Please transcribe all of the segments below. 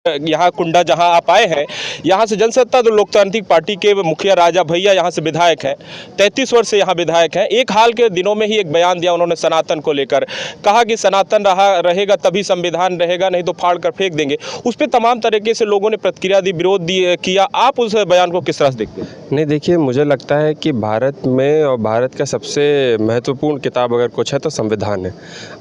यहाँ कुंडा जहाँ आप आए हैं, यहाँ से जनसत्ता दल लोकतांत्रिक पार्टी के मुखिया राजा भैया यहाँ से विधायक हैं, 33 वर्ष से यहाँ विधायक हैं। एक हाल के दिनों में ही एक बयान दिया उन्होंने सनातन को लेकर, कहा कि सनातन रहेगा तभी संविधान रहेगा, नहीं तो फाड़ कर फेंक देंगे। उस पर तमाम तरीके से लोगों ने प्रतिक्रिया दी, विरोध किया। आप उस बयान को किस तरह से देखते हैं? नहीं, देखिए, मुझे लगता है कि भारत में और भारत का सबसे महत्वपूर्ण किताब अगर कुछ है तो संविधान है।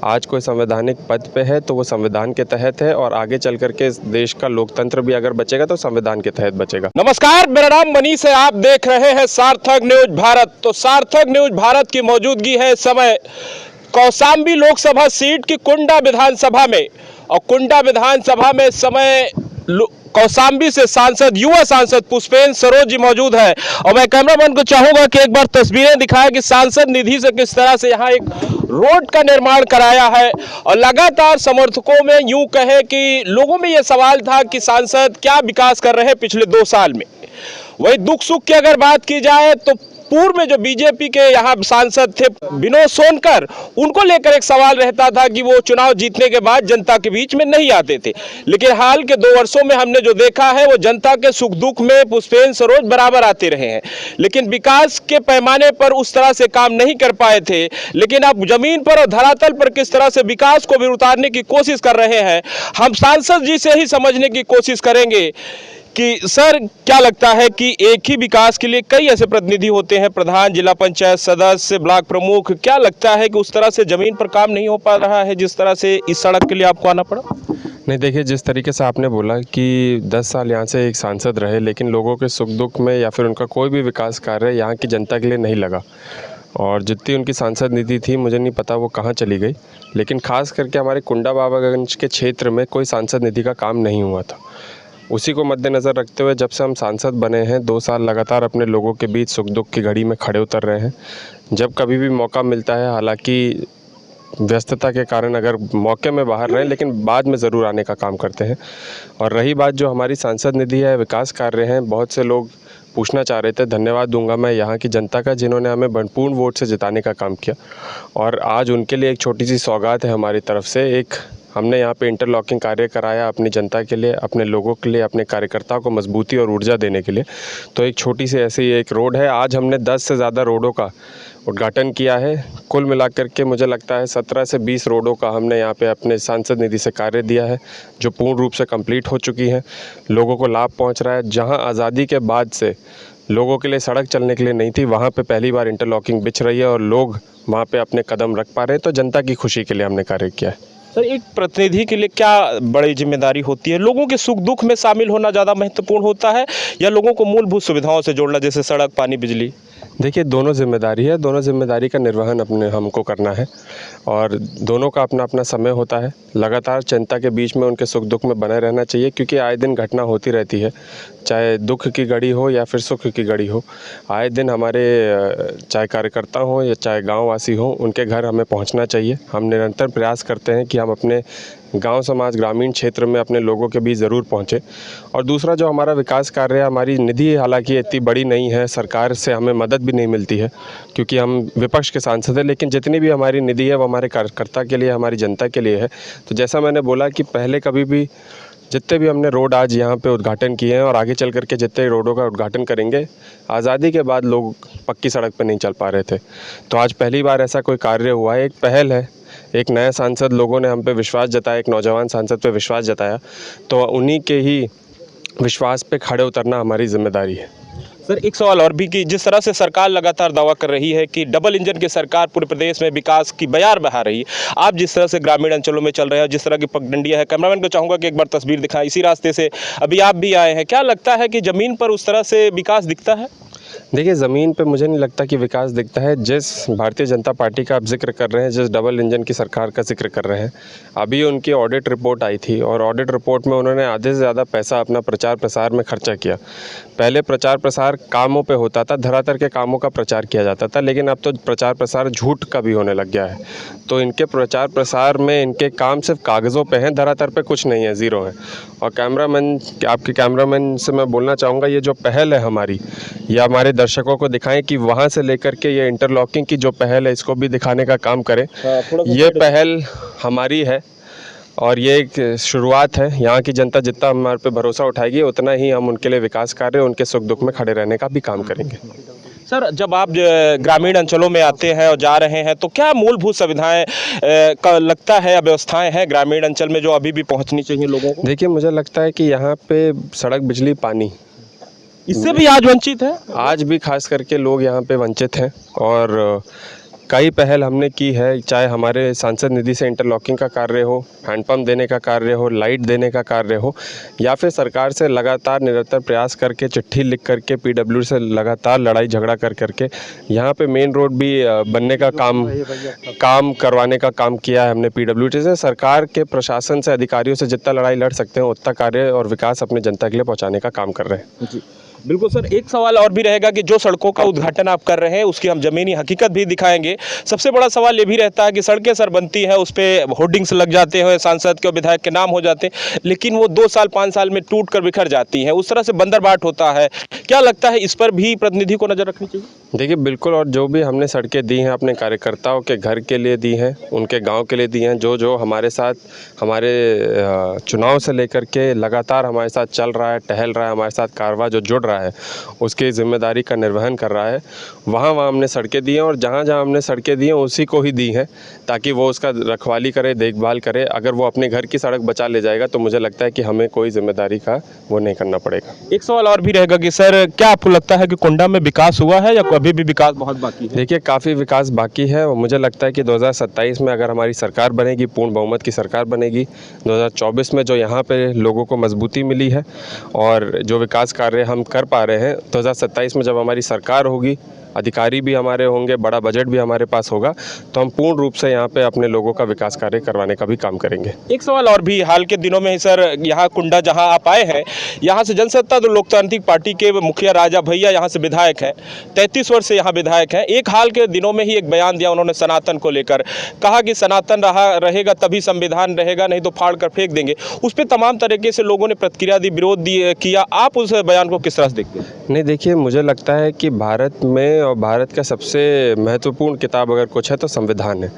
आज कोई संवैधानिक पद पे है तो वो संविधान के तहत है, और आगे चल करके देश का लोकतंत्र भी अगर बचेगा तो संविधान के तहत बचेगा। नमस्कार, मेरा नाम मनीष है, आप देख रहे हैं सार्थक न्यूज भारत। तो सार्थक न्यूज भारत की मौजूदगी है इस समय कौशाम्बी लोकसभा सीट की कुंडा विधानसभा में, और कुंडा विधानसभा में इस समय कौशाम्बी से सांसद, युवा सांसद पुष्पेंद्र सरोज जी मौजूद है। और मैं कैमरामैन को चाहूंगा कि एक बार तस्वीरें दिखाएं कि सांसद निधि से किस तरह से यहाँ एक रोड का निर्माण कराया है। और लगातार समर्थकों में, यूं कहे कि लोगों में यह सवाल था कि सांसद क्या विकास कर रहे हैं पिछले 2 साल में। वही दुख सुख की अगर बात की जाए तो पूर्व में जो बीजेपी के यहाँ सांसद थे विनोद सोनकर, उनको लेकर एक सवाल रहता था कि वो चुनाव जीतने के बाद जनता के बीच में नहीं आते थे। लेकिन हाल के 2 वर्षों में हमने जो देखा है वो जनता के सुख दुख में पुष्पेंद्र सरोज बराबर आते रहे हैं, लेकिन विकास के पैमाने पर उस तरह से काम नहीं कर पाए थे। लेकिन अब जमीन पर और धरातल पर किस तरह से विकास को भी उतारने की कोशिश कर रहे हैं, हम सांसद जी से ही समझने की कोशिश करेंगे कि सर क्या लगता है कि एक ही विकास के लिए कई ऐसे प्रतिनिधि होते हैं, प्रधान, जिला पंचायत सदस्य, ब्लॉक प्रमुख, क्या लगता है कि उस तरह से जमीन पर काम नहीं हो पा रहा है जिस तरह से इस सड़क के लिए आपको आना पड़ा? नहीं, देखिए, जिस तरीके से आपने बोला कि 10 साल यहाँ से एक सांसद रहे, लेकिन लोगों के सुख दुख में या फिर उनका कोई भी विकास कार्य यहाँ की जनता के लिए नहीं लगा, और जितनी उनकी सांसद निधि थी मुझे नहीं पता वो कहाँ चली गई। लेकिन खास करके हमारे कुंडा बाबागंज के क्षेत्र में कोई सांसद निधि का काम नहीं हुआ था। उसी को मद्देनज़र रखते हुए जब से हम सांसद बने हैं, 2 साल लगातार अपने लोगों के बीच सुख दुख की घड़ी में खड़े उतर रहे हैं। जब कभी भी मौका मिलता है, हालांकि व्यस्तता के कारण अगर मौके में बाहर रहें, लेकिन बाद में ज़रूर आने का काम करते हैं। और रही बात जो हमारी सांसद निधि है, विकास कार्य हैं, बहुत से लोग पूछना चाह रहे थे। धन्यवाद दूंगा मैं यहाँ की जनता का, जिन्होंने हमें भरपूर वोट से जिताने का काम किया, और आज उनके लिए एक छोटी सी सौगात है हमारी तरफ से। एक हमने यहाँ पे इंटरलॉकिंग कार्य कराया अपनी जनता के लिए, अपने लोगों के लिए, अपने कार्यकर्ताओं को मजबूती और ऊर्जा देने के लिए। तो एक छोटी सी ऐसी एक रोड है। आज हमने 10 से ज़्यादा रोडों का उद्घाटन किया है। कुल मिलाकर के मुझे लगता है 17 से 20 रोडों का हमने यहाँ पे अपने सांसद निधि से कार्य दिया है, जो पूर्ण रूप से कंप्लीट हो चुकी है। लोगों को लाभ पहुँच रहा है। जहाँ आज़ादी के बाद से लोगों के लिए सड़क चलने के लिए नहीं थी, वहाँ पे पहली बार इंटरलॉकिंग बिछ रही है और लोग वहाँ पे अपने कदम रख पा रहे हैं। तो जनता की खुशी के लिए हमने कार्य किया है। सर, एक प्रतिनिधि के लिए क्या बड़ी जिम्मेदारी होती है? लोगों के सुख दुख में शामिल होना ज़्यादा महत्वपूर्ण होता है या लोगों को मूलभूत सुविधाओं से जोड़ना, जैसे सड़क, पानी, बिजली? देखिए, दोनों जिम्मेदारी है। दोनों जिम्मेदारी का निर्वहन अपने हमको करना है, और दोनों का अपना अपना समय होता है। लगातार जनता के बीच में उनके सुख दुख में बने रहना चाहिए, क्योंकि आए दिन घटना होती रहती है, चाहे दुख की घड़ी हो या फिर सुख की घड़ी हो। आए दिन हमारे चाहे कार्यकर्ता हों या चाहे गाँववासी हों, उनके घर हमें पहुँचना चाहिए। हम निरंतर प्रयास करते हैं कि हम अपने गांव समाज, ग्रामीण क्षेत्र में अपने लोगों के बीच ज़रूर पहुँचे। और दूसरा जो हमारा विकास कार्य है, हमारी निधि हालांकि इतनी बड़ी नहीं है, सरकार से हमें मदद भी नहीं मिलती है क्योंकि हम विपक्ष के सांसद हैं, लेकिन जितनी भी हमारी निधि है वो हमारे कार्यकर्ता के लिए, हमारी जनता के लिए है। तो जैसा मैंने बोला कि पहले कभी भी जितने भी हमने रोड आज यहाँ पे उद्घाटन किए हैं और आगे चल करके जितने रोडों का उद्घाटन करेंगे, आज़ादी के बाद लोग पक्की सड़क पर नहीं चल पा रहे थे, तो आज पहली बार ऐसा कोई कार्य हुआ है। एक पहल है, एक नया सांसद, लोगों ने हम पे विश्वास जताया, एक नौजवान सांसद पे विश्वास जताया, तो उन्हीं के ही विश्वास पे खड़े उतरना हमारी जिम्मेदारी है। सर, एक सवाल और भी कि जिस तरह से सरकार लगातार दावा कर रही है कि डबल इंजन की सरकार पूरे प्रदेश में विकास की बयार बहा रही है, आप जिस तरह से ग्रामीण अंचलों में चल रहे हैं, जिस तरह की पगडंडियां है, कैमरामैन को चाहूँगा कि एक बार तस्वीर दिखाएं, इसी रास्ते से अभी आप भी आए हैं, क्या लगता है कि ज़मीन पर उस तरह से विकास दिखता है? देखिए, ज़मीन पे मुझे नहीं लगता कि विकास दिखता है। जिस भारतीय जनता पार्टी का आप जिक्र कर रहे हैं, जिस डबल इंजन की सरकार का जिक्र कर रहे हैं, अभी उनकी ऑडिट रिपोर्ट आई थी और ऑडिट रिपोर्ट में उन्होंने आधे से ज़्यादा पैसा अपना प्रचार प्रसार में खर्चा किया। पहले प्रचार प्रसार कामों पे होता था, धरातल के कामों का प्रचार किया जाता था, लेकिन अब तो प्रचार प्रसार झूठ का भी होने लग गया है। तो इनके प्रचार प्रसार में इनके काम सिर्फ कागज़ों पे हैं, धरातल पे कुछ नहीं है, ज़ीरो है। और आपके कैमरामैन से मैं बोलना चाहूँगा, ये जो पहल है हमारी, या हमारे दर्शकों को दिखाएं कि वहाँ से लेकर के ये इंटरलॉकिंग की जो पहल है, इसको भी दिखाने का काम करें। ये पहल हमारी है और ये एक शुरुआत है। यहाँ की जनता जितना हमारे पे भरोसा उठाएगी उतना ही हम उनके लिए विकास कार्य, उनके सुख दुख में खड़े रहने का भी काम करेंगे। सर, जब आप ग्रामीण अंचलों में आते हैं और जा रहे हैं तो क्या मूलभूत सुविधाएं का लगता है, व्यवस्थाएं हैं ग्रामीण अंचल में जो अभी भी पहुंचनी चाहिए लोगों को? देखिए, मुझे लगता है कि यहाँ पे सड़क, बिजली, पानी, इससे भी आज वंचित है। आज भी खास करके लोग यहाँ पे वंचित हैं। और कई पहल हमने की है, चाहे हमारे सांसद निधि से इंटरलॉकिंग का कार्य हो, हैंडपम्प देने का कार्य हो, लाइट देने का कार्य हो, या फिर सरकार से लगातार निरंतर प्रयास करके, चिट्ठी लिख करके, पीडब्ल्यू से लगातार लड़ाई झगड़ा करके यहाँ पे मेन रोड भी बनने का काम करवाने का काम किया है हमने पीडब्ल्यूडी से। सरकार के प्रशासन से, अधिकारियों से जितना लड़ाई लड़ सकते हैं उतना कार्य और विकास अपने जनता के लिए पहुँचाने का काम कर रहे हैं। जी बिल्कुल सर, एक सवाल और भी रहेगा कि जो सड़कों का उद्घाटन आप कर रहे हैं उसकी हम ज़मीनी हकीकत भी दिखाएंगे। सबसे बड़ा सवाल ये भी रहता है कि सड़कें सर बनती हैं, उस पर होर्डिंग्स लग जाते हैं, सांसद के और विधायक के नाम हो जाते हैं, लेकिन वो 2 साल 5 साल में टूट कर बिखर जाती हैं। उस तरह से बंदरबाट होता है। क्या लगता है इस पर भी प्रतिनिधि को नज़र रखनी चाहिए? देखिए, बिल्कुल। और जो भी हमने सड़कें दी हैं अपने कार्यकर्ताओं के घर के लिए दी हैं, उनके गांव के लिए दी हैं, जो हमारे साथ हमारे चुनाव से लेकर के लगातार हमारे साथ चल रहा है, टहल रहा है, हमारे साथ कारवां जो जुड़ रहा है, उसकी जिम्मेदारी का निर्वहन कर रहा है, वहाँ हमने सड़कें दी हैं। और जहाँ हमने सड़कें दी हैं उसी को ही दी हैं ताकि वो उसका रखवाली करे, देखभाल करे। अगर वो अपने घर की सड़क बचा ले जाएगा तो मुझे लगता है कि हमें कोई जिम्मेदारी का वो नहीं करना पड़ेगा। एक सवाल और भी रहेगा कि सर, क्या आपको लगता है कि कुंडा में विकास हुआ है या अभी भी विकास बहुत बाकी है? देखिए, काफ़ी विकास बाकी है और मुझे लगता है कि 2027 में अगर हमारी सरकार बनेगी, पूर्ण बहुमत की सरकार बनेगी, 2024 में जो यहाँ पे लोगों को मजबूती मिली है और जो विकास कार्य हम कर पा रहे हैं, 2027 में जब हमारी सरकार होगी, अधिकारी भी हमारे होंगे, बड़ा बजट भी हमारे पास होगा, तो हम पूर्ण रूप से यहाँ पे अपने लोगों का विकास कार्य करवाने का भी काम करेंगे। एक सवाल और भी, हाल के दिनों में ही सर यहाँ कुंडा जहाँ आप आए हैं, यहाँ से जनसत्ता दल लोकतांत्रिक पार्टी के मुखिया राजा भैया यहाँ से विधायक हैं, 33 वर्ष से यहाँ विधायक हैं। एक हाल के दिनों में ही एक बयान दिया उन्होंने सनातन को लेकर, कहा कि सनातन रहेगा तभी संविधान रहेगा, नहीं तो फाड़ कर फेंक देंगे। उस पर तमाम तरीके से लोगों ने प्रतिक्रिया दी, विरोध किया। आप उस बयान को किस तरह से देखते हैं? नहीं, देखिए, मुझे लगता है कि भारत में और भारत का सबसे महत्वपूर्ण किताब अगर कुछ है तो संविधान है।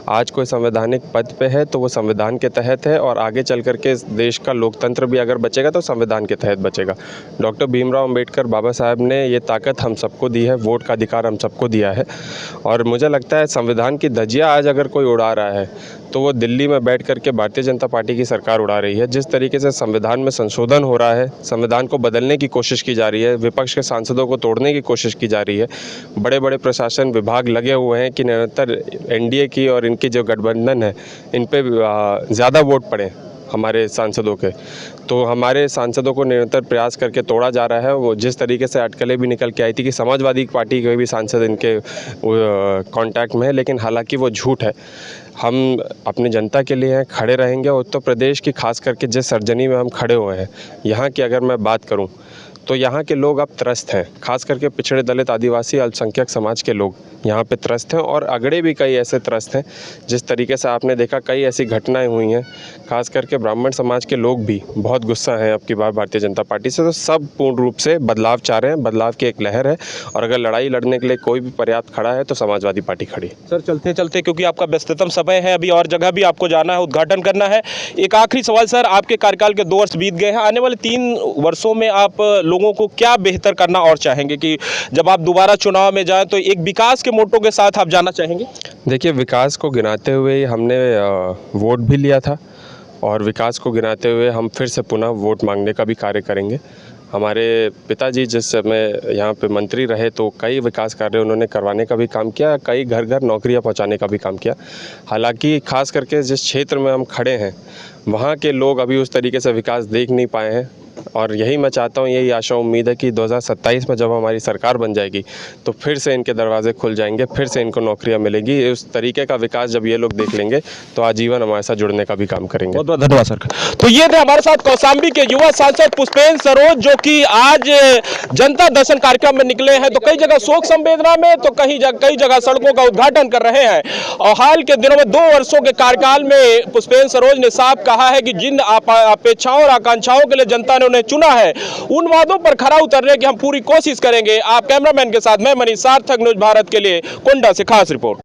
आज कोई संवैधानिक पद पे है तो वो संविधान के तहत है, और आगे चल कर के देश का लोकतंत्र भी अगर बचेगा तो संविधान के तहत बचेगा। डॉक्टर भीमराव अंबेडकर बाबा साहब ने ये ताकत हम सबको दी है, वोट का अधिकार हम सबको दिया है। और मुझे लगता है संविधान की धज्जियाँ आज अगर कोई उड़ा रहा है तो वो दिल्ली में बैठ कर के भारतीय जनता पार्टी की सरकार उड़ा रही है। जिस तरीके से संविधान में संशोधन हो रहा है, संविधान को बदलने की कोशिश की जा रही है, विपक्ष के सांसदों को तोड़ने की कोशिश की जा रही है, बड़े बड़े प्रशासन विभाग लगे हुए हैं कि निरंतर एनडीए की और इनकी जो गठबंधन है इन पे ज़्यादा वोट पड़े हमारे सांसदों के, तो हमारे सांसदों को निरंतर प्रयास करके तोड़ा जा रहा है। वो जिस तरीके से अटकलें भी निकल के आई थी कि समाजवादी पार्टी के भी सांसद इनके कांटेक्ट में है, लेकिन हालांकि वो झूठ है। हम अपनी जनता के लिए हैं, खड़े रहेंगे। उत्तर प्रदेश की खास करके जिस सरजनी में हम खड़े हुए हैं, यहाँ की अगर मैं बात करूँ तो यहाँ के लोग अब त्रस्त हैं, खास करके पिछड़े, दलित, आदिवासी, अल्पसंख्यक समाज के लोग यहाँ पे त्रस्त हैं। और अगड़े भी कई ऐसे त्रस्त हैं। जिस तरीके से आपने देखा कई ऐसी घटनाएं हुई हैं, खास करके ब्राह्मण समाज के लोग भी बहुत गुस्सा हैं अब की बार भारतीय जनता पार्टी से। तो सब पूर्ण रूप से बदलाव चाह रहे हैं, बदलाव की एक लहर है, और अगर लड़ाई लड़ने के लिए कोई भी पर्याप्त खड़ा है तो समाजवादी पार्टी खड़ी है। सर, चलते चलते, क्योंकि आपका व्यस्ततम समय है, अभी और जगह भी आपको जाना है, उद्घाटन करना है, एक आखिरी सवाल सर, आपके कार्यकाल के 2 वर्ष बीत गए हैं, आने वाले 3 वर्षों में आप लोगों को क्या बेहतर करना और चाहेंगे कि जब आप दोबारा चुनाव में जाएं तो एक विकास के मोटो के साथ आप जाना चाहेंगे? देखिए, विकास को गिनाते हुए हमने वोट भी लिया था, और विकास को गिनाते हुए हम फिर से पुनः वोट मांगने का भी कार्य करेंगे। हमारे पिताजी जिस समय यहाँ पे मंत्री रहे तो कई विकास कार्य उन्होंने करवाने का भी काम किया, कई घर घर नौकरियाँ पहुँचाने का भी काम किया। हालांकि खास करके जिस क्षेत्र में हम खड़े हैं वहाँ के लोग अभी उस तरीके से विकास देख नहीं पाए हैं, और यही मैं चाहता हूँ, यही आशा उम्मीद है कि 2027 में जब हमारी सरकार बन जाएगी तो फिर से इनके दरवाजे खुल जाएंगे, फिर से इनको नौकरियां मिलेगी। उस तरीके का विकास जब ये लोग देख लेंगे तो आजीवन हमारे साथ जुड़ने का भी काम करेंगे। बहुत बहुत धन्यवाद सर। तो ये थे हमारे साथ कौशाम्बी के युवा सांसद पुष्पेंद्र सरोज, जो कि आज जनता दर्शन कार्यक्रम में निकले हैं। तो कई जगह शोक संवेदना में, तो कई जगह सड़कों का उद्घाटन कर रहे हैं। और हाल के दिनों में 2 वर्षों के कार्यकाल में पुष्पेंद्र सरोज ने साफ कहा है कि जिन अपेक्षाओं और आकांक्षाओं के लिए जनता ने उन्हें चुना है, उन वादों पर खरा उतरने की हम पूरी कोशिश करेंगे। आप कैमरामैन के साथ मैं मनीष, सार्थक न्यूज़ भारत के लिए कुंडा से खास रिपोर्ट।